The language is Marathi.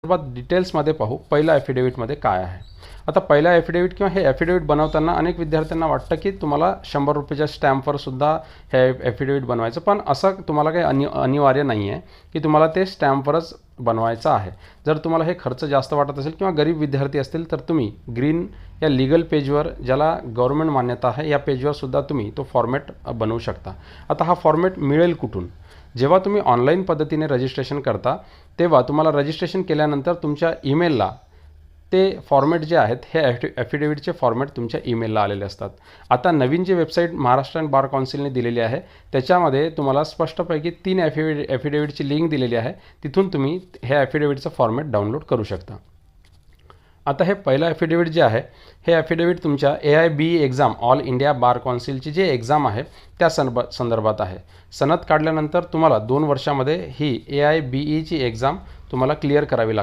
संदर्भात डिटेल्समध्ये पाहू पहिल्या ॲफिडेविटमध्ये काय आहे. आता पहिला ॲफिडेविट किंवा हे ॲफिडेविट बनवताना अनेक विद्यार्थ्यांना वाटतं की तुम्हाला 100 रुपयाच्या स्टॅम्पवर सुद्धा हे ॲफिडेविट बनवायचं, पण असं तुम्हाला काही अनिवार्य नाही आहे की तुम्हाला ते स्टॅम्पवरच बनवायचं आहे. जर तुम्हाला हे खर्च जास्त वाटत असेल किंवा गरीब विद्यार्थी असतील तर तुम्ही ग्रीन या लीगल पेजवर, ज्याला गव्हर्नमेंट मान्यता आहे, या पेजवर सुद्धा तुम्ही तो फॉर्मॅट बनवू शकता. आता हा फॉर्मॅट मिळेल कुठून? जेव्हा तुम्ही ऑनलाईन पद्धतीने रजिस्ट्रेशन करता तेव्हा तुम्हाला रजिस्ट्रेशन केल्यानंतर तुमच्या ईमेलला ते फॉर्मॅट जे आहेत हे ॲफिडेविटचे फॉर्मॅट तुमच्या ईमेलला आलेले असतात. आता नवीन जी वेबसाईट महाराष्ट्र बार काउन्सिलने दिलेली आहे त्याच्यामध्ये तुम्हाला स्पष्टपैकी 3 ॲफिडेविटची लिंक दिलेली आहे. तिथून तुम्ही हे ॲफिडेविटचं फॉर्मॅट डाउनलोड करू शकता. आता हे पहिलं ॲफिडेविट जे आहे हे ॲफिडेविट तुमच्या AIBE exam, all India bar काउन्सिलची जी एक्झाम आहे त्या संदर्भात आहे. सनद काढल्यानंतर तुम्हाला 2 वर्षामध्ये ही AIBEची एक्झाम तुम्हाला क्लिअर करावी लागते.